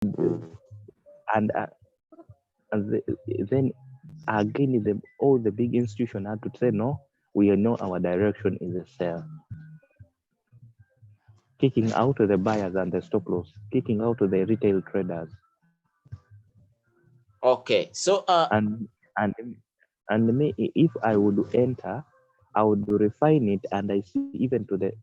and then again all the big institutions had to say no, we know our direction is a sell, kicking out the buyers and the stop loss, kicking out the retail traders. Okay, so and me, if I would enter, I would refine it, and I see even to the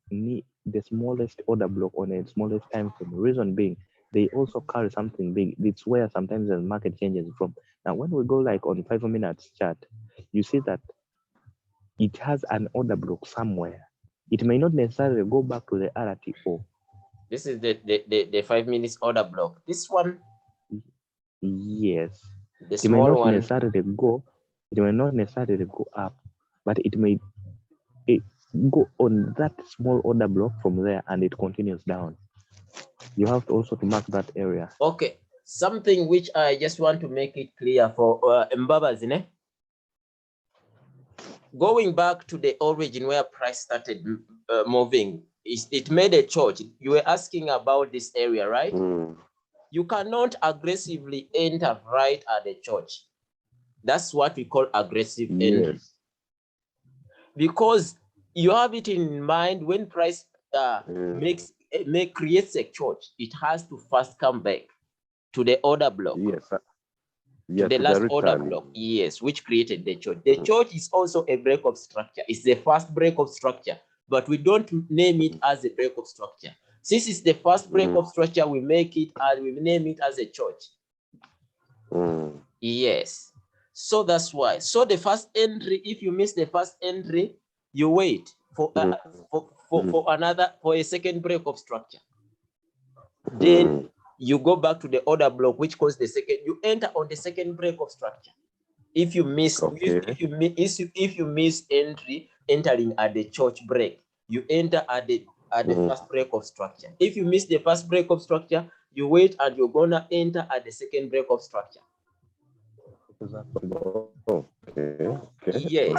smallest order block on a smallest time frame. Reason being, they also carry something big. It's where sometimes the market changes from. Now, when we go like on 5 minutes chart, you see that it has an order block somewhere. It may not necessarily go back to the RTO. This is the 5 minutes order block. This one? Yes. The small one. It may not necessarily go up, but it may go on that small order block from there, and it continues down. You have to also to mark that area. Okay. Something which I just want to make it clear for Mbabazine. Going back to the origin where price started moving, it made a church. You were asking about this area, right? You cannot aggressively enter right at the church. That's what we call aggressive entry. Because you have it in mind when price creates a church, it has to first come back to the order block. Yes, to the last order block, yes, which created the church. The church is also a break of structure. It's the first break of structure, but we don't name it as a break of structure. Since it's the first break of structure, we make it and we name it as a church. Yes. So that's why. So the first entry, if you miss the first entry, you wait for a second break of structure. Then you go back to the order block, which caused the second. You enter on the second break of structure. If you miss, if you miss entering at the church break, you enter at the first break of structure. If you miss the first break of structure, you wait and you're gonna enter at the second break of structure. Yes.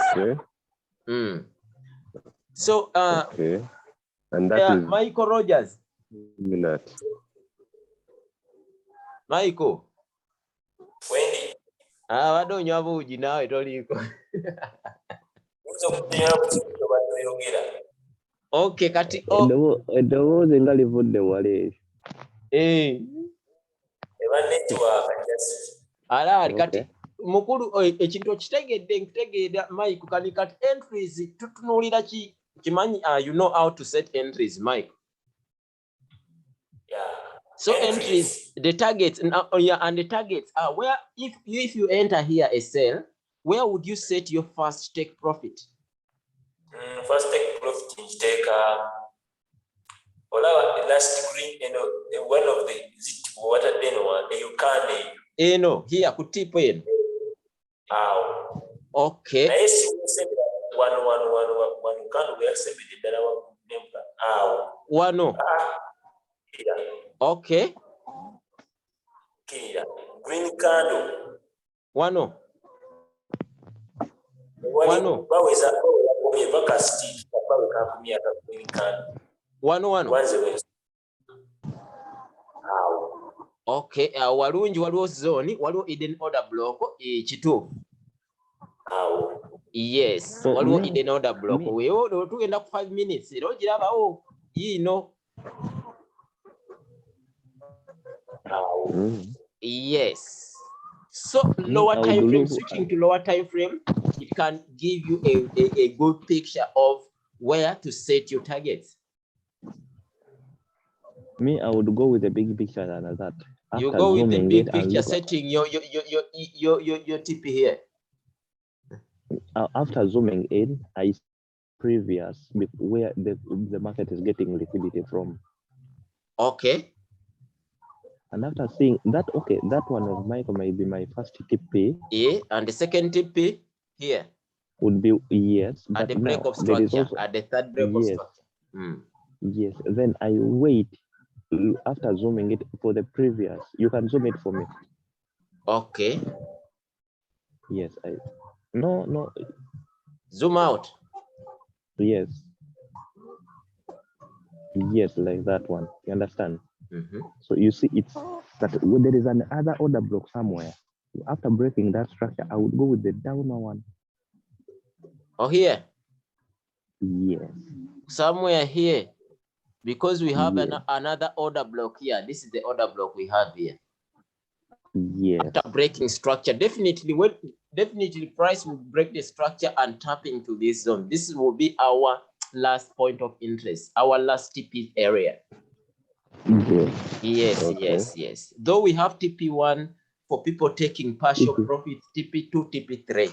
So and that is Michael Rogers. Michael. Wendy. Wadonywa buugi nawe toliko. Okay, kati eddoboozi nga livudde wale. Alali kati mukulu ekintu okitegedde nkitegeera Mike kati entries tutunuulira kimanyi you know how to set entries, Mike. Yeah. So entries, the targets, and the targets are where if you enter here a sell, where would you set your first take profit? First take profit you take last green, one of the water then one you can here could tip in. Okay. One can we accept the one. Okay. Green candle. One. Okay, walungi waliwo zone, waliwo hidden order block, kituufu. Yes, waliwo hidden order block. Wewe tugenda ku 5 minutes, era ogirabawo yino. Yes. So lower time frame, switching to lower time frame, it can give you a good picture of where to set your targets. Me, I would go with a big picture than that. You go with the big picture, setting your TP here. After zooming in, I see previous where the market is getting liquidity from. Okay. And after seeing that, okay, that one of Michael may be my first TP. Yeah, and the second TP here would be yes. At the break of structure, also, at the third break of structure. Yes. Then I wait after zooming it for the previous. You can zoom it for me. Okay. Yes, no. Zoom out. Yes. Yes, like that one. You understand? So you see, it's that when there is another order block somewhere. After breaking that structure, I would go with the downer one. Oh, here? Yes. Somewhere here. Because we have Yes. another order block here. This is the order block we have here. Yes. After breaking structure, definitely price will break the structure and tap into this zone. This will be our last point of interest, our last TP area. Yes. Okay. Yes. Though we have TP1 for people taking partial profits, TP2, TP3.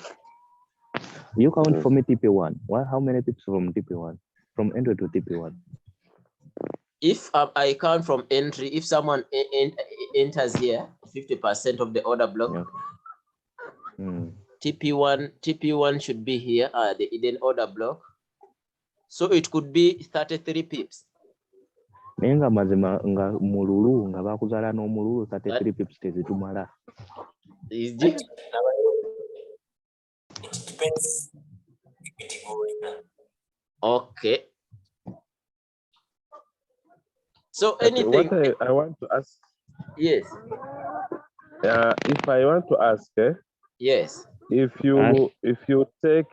You count for me TP1. Well, how many pips from TP1? From entry to TP1? If I count from entry, if someone enters here, 50% of the order block, TP1 should be here, the hidden order block. So it could be 33 pips. Nenga mazima nga mululu nga bakuzala no mululu 33 pips tezitumala. Is it depends. Okay. So Okay, anything. what I want to ask. Yes. If I want to ask, yes. If you take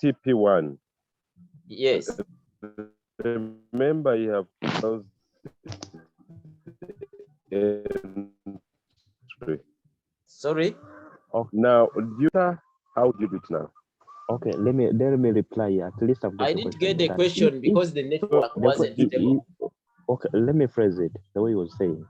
TP1, yes. Remember you have entry. Sorry. Oh, now how do you do it now? Okay, let me reply. At least I've got I didn't get the question because the network wasn't stable. Okay, let me phrase it the way you were saying.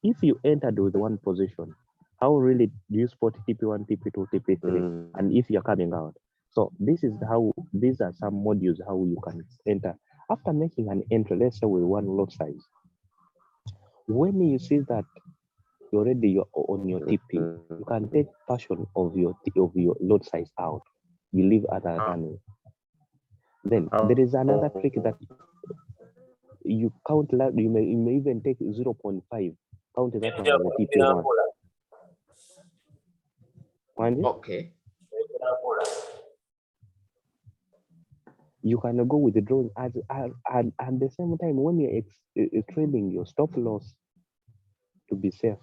If you entered with one position, how really do you spot TP1, TP2, TP3? And if you're coming out. So these are some modules how you can enter. After making an entry, let's say with one lot size. When you see that you're on your TP, you can take partial of your lot size out. You leave other running. Then there is another trick that you count. You may even take 0.5. Count that on the TP1. Okay. You can go with the drawing at the same time when you're trading your stop loss to be safe.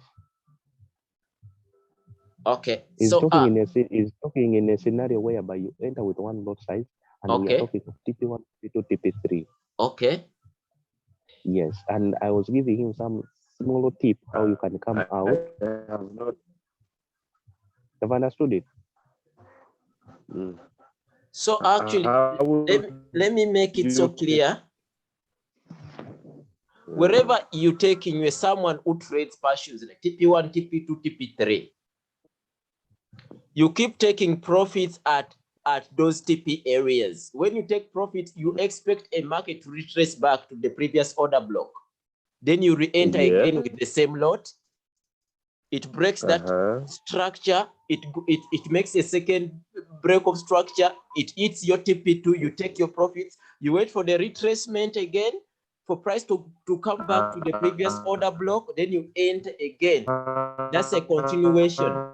Okay. He's talking in a scenario whereby you enter with one lot size and we are talking of TP1, TP2, TP3. Okay. Yes, and I was giving him some smaller tip how you can come out. Have understood it? So actually, let me make it so clear. Wherever you take in, you're someone who trades partials like TP1, TP2, TP3. You keep taking profits at those TP areas. When you take profits, you expect a market to retrace back to the previous order block. Then you re-enter again with the same lot. It breaks that structure. It makes a second break of structure. It eats your TP2. You take your profits. You wait for the retracement again for price to come back to the previous order block. Then you enter again. That's a continuation.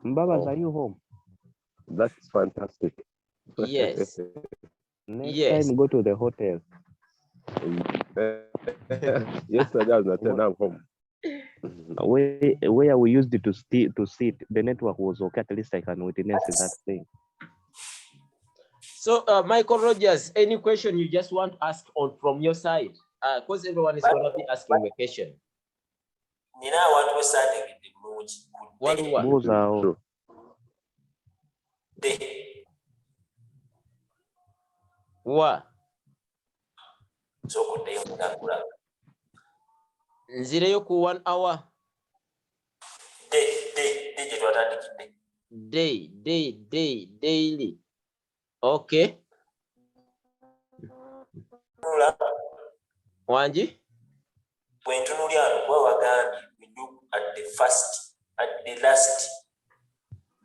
Mbabas, are you home? That's fantastic. Yes. Next time, go to the hotel. Yesterday I was not home. Where we used it to sit, the network was okay. At least I can witness that thing. So, Michael Rogers, any question you just want to ask from your side? Because everyone is going to be asking the question. What? Nzireyo ku 1 hour. Daily. Okay. Wanji? When we look at the last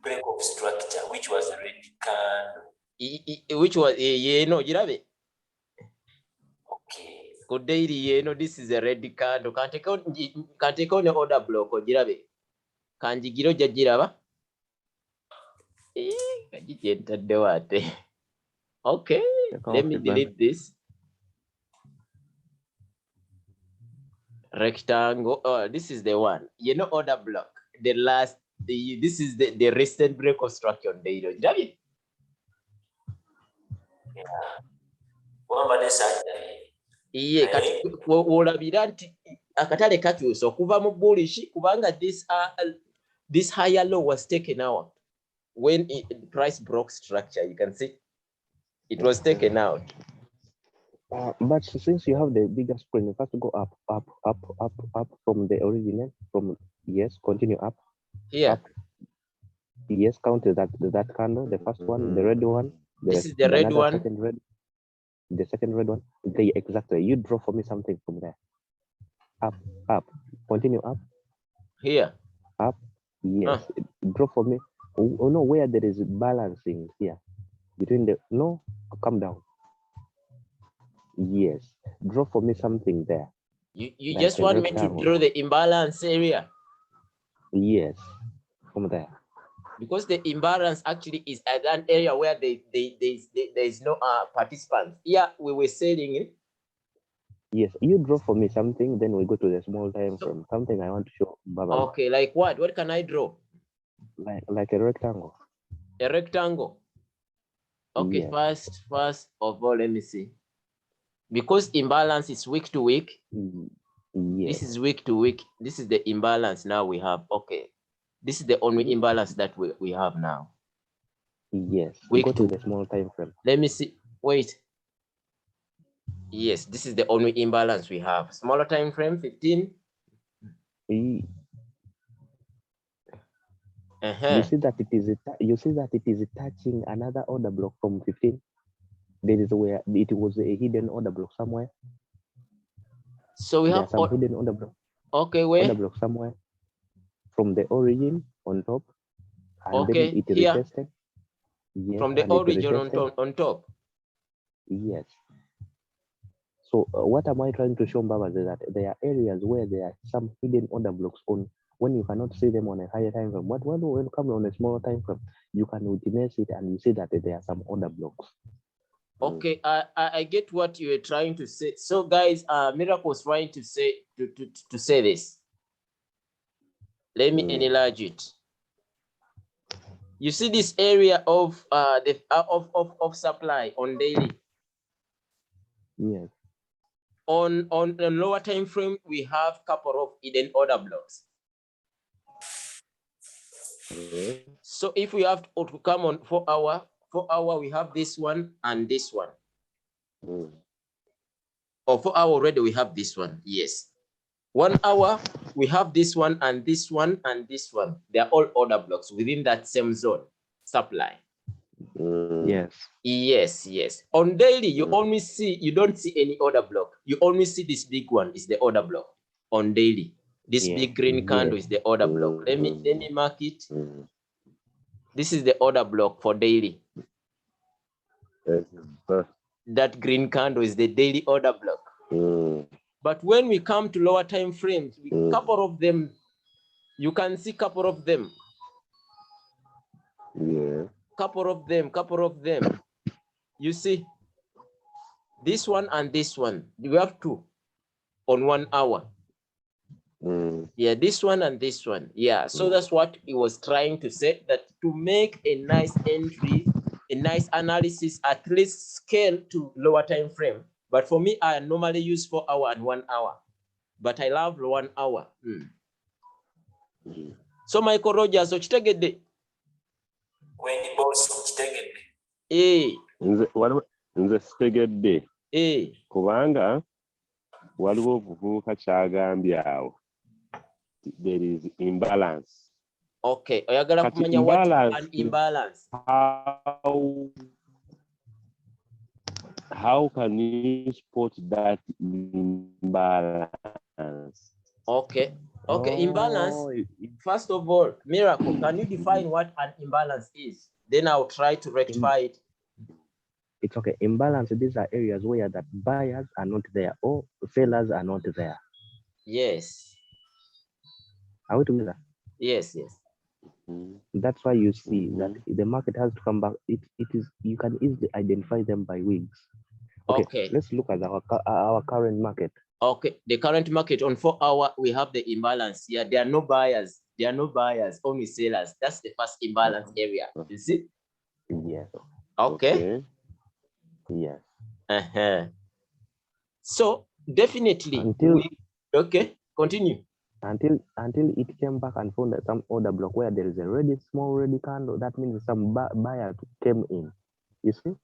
break of structure, which was a red candle. Which was no, Jirabe. Okay. Good daily, this is a red candle. Can't take on the order block or Jirabe. Can't you get Jiraba? Okay, Let me delete this. Rectangle. Oh, this is the one. You know, order block. The last. This is the recent break of structure on daily. Yeah, olabira nti akatale kakyusa okuva mu bullish kubanga this higher low was taken out when price broke structure. You can see it was taken out. But since you have the bigger screen, you have to go up from the origin. From yes, continue up. Here. Up. Yes, count that candle, the first one, the red one. This is the red one. The second red one. Exactly. You draw for me something from there. Up. Continue up. Here. Up. Yes. Draw for me. Oh no, where there is balancing here between the come down. Yes. Draw for me something there. You like just want me to draw the imbalance area? Yes. From there. Because the imbalance actually is at an area where there is no participants. Yeah, we were selling it. Yes, you draw for me something, then we go to the small time frame. Something I want to show. Baba. Okay, like what? What can I draw? Like a rectangle. A rectangle. Okay, yes. First of all, let me see. Because imbalance is week to week. Yes. This is week to week. This is the imbalance now we have. Okay. This is the only imbalance that we have now. Yes. Week go to the small time frame. Let me see. Wait. Yes, this is the only imbalance we have. Smaller time frame, 15. You see that it is touching another order block from 15. There is where it was a hidden order block somewhere. So we have some hidden order block. Okay, where? Order block somewhere from the origin on top. And okay, then it here. retested. Yes, from the origin on top. Yes. So what am I trying to show, Baba, is that there are areas where there are some hidden order blocks on when you cannot see them on a higher time frame. But when you come on a smaller time frame, you can witness it and you see that there are some order blocks. Okay, I get what you were trying to say. So guys, Miracle was trying to say to say this. Let me enlarge it. You see this area of of supply on daily. Yes. On lower time frame, we have couple of hidden order blocks. So if we have to come on 4 hour, we have this one and this one. Or 4 hour already, we have this one. Yes. 1 hour, we have this one and this one and this one. They are all order blocks within that same zone supply. Yes. Yes, yes. On daily, you only see, you don't see any order block. You only see this big one is the order block on daily. This big green candle is the order block. Let me mark it. This is the order block for daily. That green candle is the daily order block. But when we come to lower time frames, couple of them, you can see couple of them. Yeah. Couple of them. You see, this one and this one, we have two on 1 hour. Yeah, this one and this one. Yeah, so that's what he was trying to say, that to make a nice entry, a nice analysis, at least scale to lower time frame. But for me, I normally use 4 hour and 1 hour, but I love 1 hour. So Michael Rogers, so chitegedde. When the boss chitegedde. Nze sitegedde. Kubanga waliwo obuvubuka kyagambye awo. There is imbalance. Okay, oyagala kumanya what an imbalance. How can you spot that imbalance? Okay, imbalance. First of all, Miracle, can you define what an imbalance is? Then I'll try to rectify it. It's okay. Imbalance, these are areas where that buyers are not there or sellers are not there. Yes. Are we together? Yes, yes. That's why you see that the market has to come back. It is, you can easily identify them by wigs. Okay. Let's look at our current market. Okay, the current market on 4 hour, we have the imbalance here. There are no buyers. There are no buyers, only sellers. That's the first imbalance area. You see? Yes. Okay. Yes. So definitely, okay, continue. Until it came back and found that some order block where there is a small ready candle. That means some buyers came in. You see?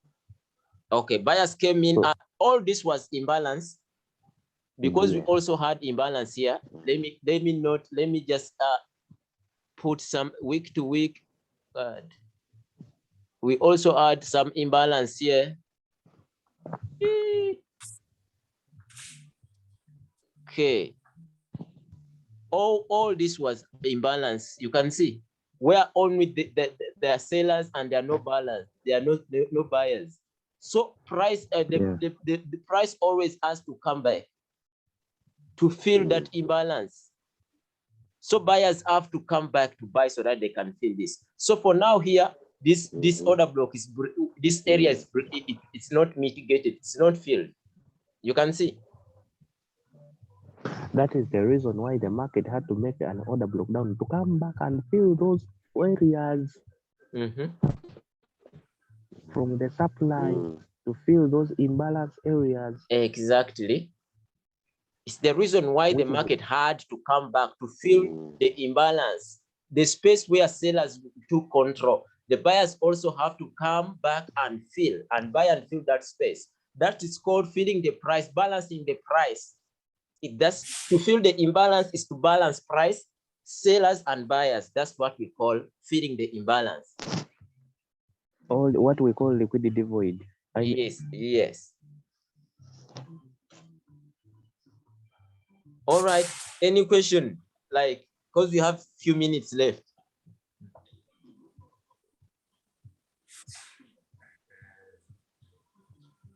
Okay, buyers came in. So, all this was imbalance because we also had imbalance here. Let me just put some week to week. We also had some imbalance here. Okay. All this was imbalance. You can see where only there are sellers and there are no buyers. There are no buyers. So price the price always has to come back to fill that imbalance. So buyers have to come back to buy so that they can fill this. So for now here, this order block is, this area is, it's not mitigated. It's not filled. You can see. That is the reason why the market had to make an order block down to come back and fill those areas from the supply to fill those imbalance areas. Exactly. It's the reason why the market had to come back to fill the imbalance, the space where sellers took control. The buyers also have to come back and fill and buy and fill that space. That is called filling the price, balancing the price. It does, to fill the imbalance is to balance price, sellers and buyers. That's what we call filling the imbalance. Or what we call liquidity void. Yes. All right. Any question? Like, because we have few minutes left.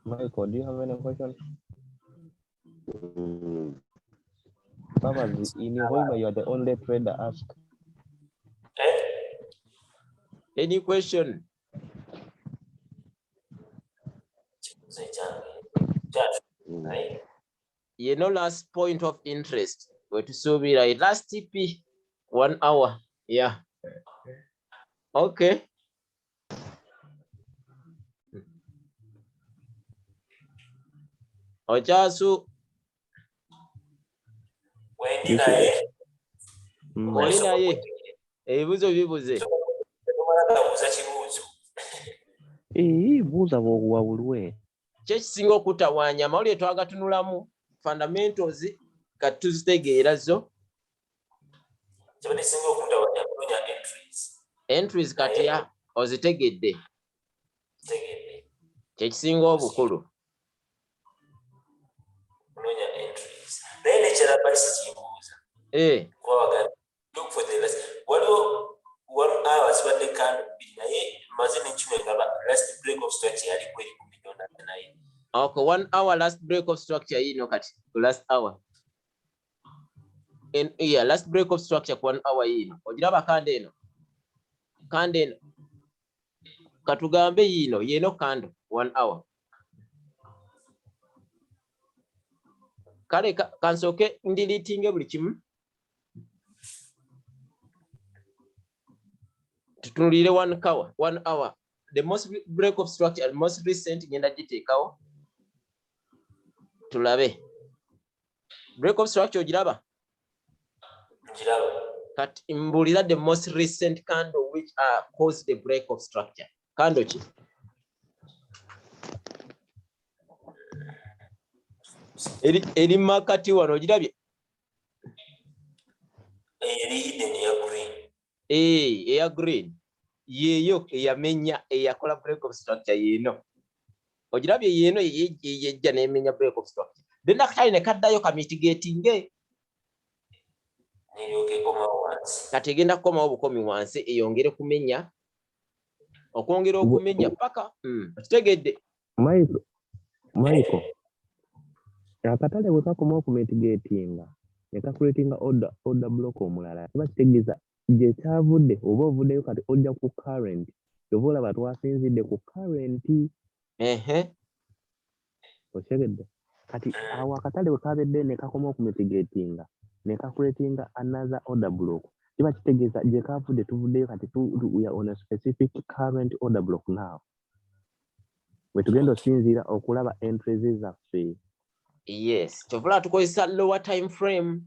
Michael, do you have any questions? Papa, in your home, you are the only trader ask. Any question? You know, last point of interest. Go to Subira. Last TP, 1 hour. Yeah. Okay. Ojasu. Olina ye. Ebibuzo bibuze. Buuza bw'obuwabulwe. Kye kisinga okutawaanya amawulire twagatunulamu fundamentals kati tuzitegeera zo. Entries kati ya ozitegedde. Kye kisinga obukulu. Look for the last. Waliwo 1 hour sibadde candle naye maze n'enkyume ngaba last break of structure yali kweri ku milioni naye. Okay, 1 hour last break of structure yino kati last hour. And yeah, last break of structure ku 1 hour yino. Ogiraba kande eno. Kande eno. Katugambe yino yeno kando 1 hour. Kale kansoke ndilitinge buli kimu. Tutunulire 1 hour. The most break of structure, most recent ngenda giteekawo. Tulabe. Break of structure ogiraba? Ngiraba. Kati mbulira the most recent candle which caused the break of structure. Candle ki? Eri makati wano ogirabye? Eri hidden ya green. Eya green. Yeyo eyamenya eyakola break of structure yeno. Ogirabye yeno yejja nemenya break of structure. Then akayine kaddayo ka mitigating. Kati egenda kukomawo bukomi wansi eyongere kumenya. Okwongera okumenya paka. Kitegedde. Michael. Akatale bwe kakoma okumitigatinga ne kakulatinga order block omulala kiba kitegeeza gye kyavudde oba ovuddeyo kati ojja ku current oba olaba twasinzidde ku current okyegedde kati awo akatale bwe kabedde ne kakoma okumitigatinga ne kakuletinga another order block kiba kitegeeza gye kavudde tuvuddeyo kati we are on a specific current order block now we tugenda osinziira okulaba entries zaffe. Yes, kyovula tukozesa lower time frame.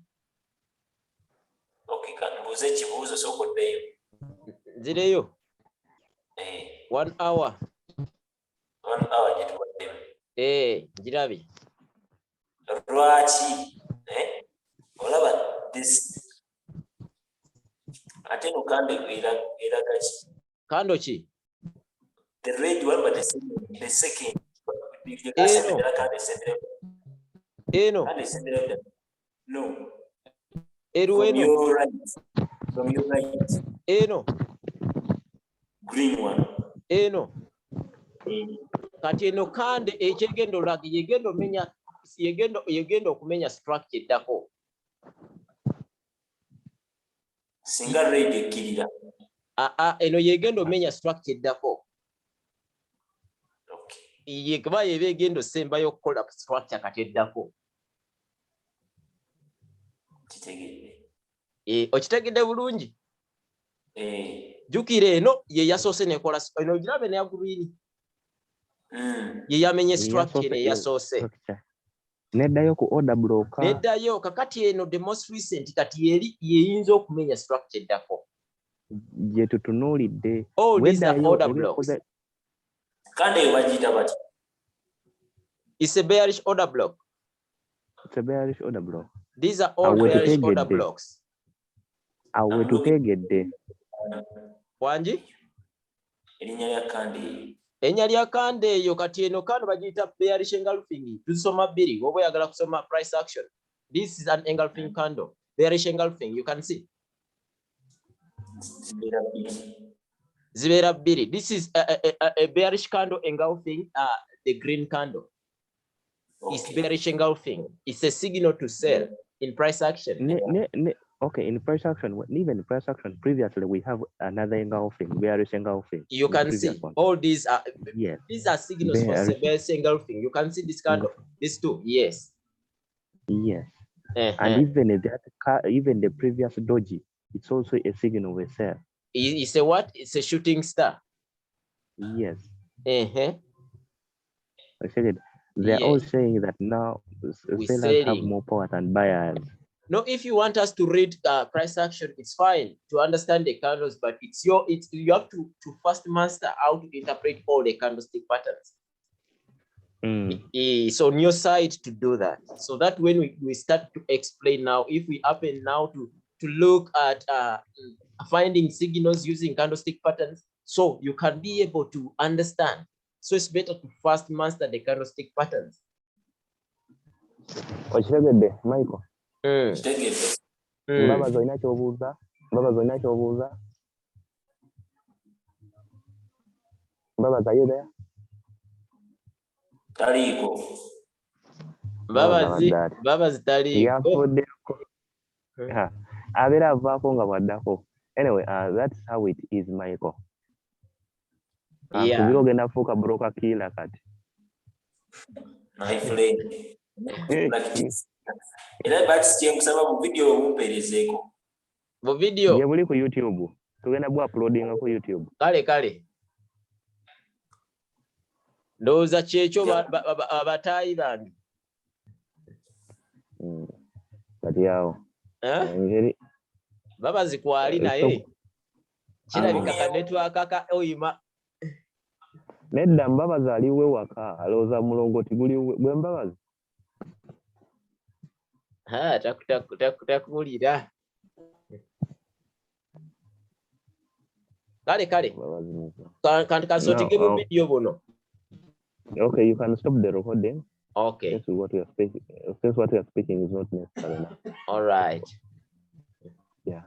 Okay, kanbuuze ekibuuzo sokoddeyo. Nzireyo. 1 hour. 1 hour gye tubaddemu. Ngirabye. Lwaki? Olaba this. Ate no kande eraga ki? Kando ki? The red one, but the second. No. From your right. Green one. Kati eno kande ekyegendo lagi yegendo okumenya structure eddako. Singa red ekkirira. Eno yegendo omenya structure eddako. Okay. Kuba yeba egendo sembayo okukola structure kati eddako. Kitegedde. Okitegedde bulungi? Jukira eno ye yasoose nekola eno girabe ne ya green. Ye yamenye structure ne yasoose. Neddayo ku order block. Neddayo kakati eno the most recent kati yeri yeyinza okumenya structure eddako. Gye tutunuulidde. Oh, these are order blocks. Kande bagiyita bati. It's a bearish order block. It's a bearish order block. These are all bearish order blocks. Awe tutegedde. Wanji? Erinnya lya kande. Enya lya kande eyo kati eno kande bagiyita bearish engulfing. Tusoma bbiri oba oyagala kusoma price action. This is an engulfing candle. Bearish engulfing, you can see. Zibera bbiri. This is a bearish candle engulfing the green candle. Okay. It's bearish engulfing. It's a signal to sell in price action. Okay, in price action, even in price action, previously we have another engulfing, bearish engulfing. You can see all these are these are signals bearish. For bearish engulfing. You can see this candle, these two, yes. Yes. And even the previous doji, it's also a signal we sell. It's a what? It's a shooting star. Yes. They're all saying that now sellers have more power than buyers. No, if you want us to read price action, it's fine to understand the candles, but you have to first master how to interpret all the candlestick patterns. It's on your side to do that. So that when we start to explain now, if we happen now to look at finding signals using candlestick patterns, so you can be able to understand. So it's better to first master the candlestick patterns. Michael. Mbabazi olina ky'obuuza? Mbabazi, are you there? Taliiko. Mbabazi taliiko. Yafuddeko. Abeera avaako nga bwaddako. Anyway, that's how it is, Michael. Kubira ogenda fuuka broker killer kati. My friend. Era bati kyenkusaba mu video omumpeerezeeko. Mu video? Ye buli ku YouTube. Tugenda bu uploadinga ku YouTube. Kale. Ndowooza kyekyo Thailand. Kati awo. Mbabazi kwali naye. Kirabika ka network aka oyima. Nedda Mbabazi aliwe waka. Alowooza mulongoti guli gwe Mbabazi. Takuwulira. Kale. Kanti kasotige mu video buno. Okay, you can stop the recording. Okay. Since what we are speaking is not necessary now. All right. Yeah.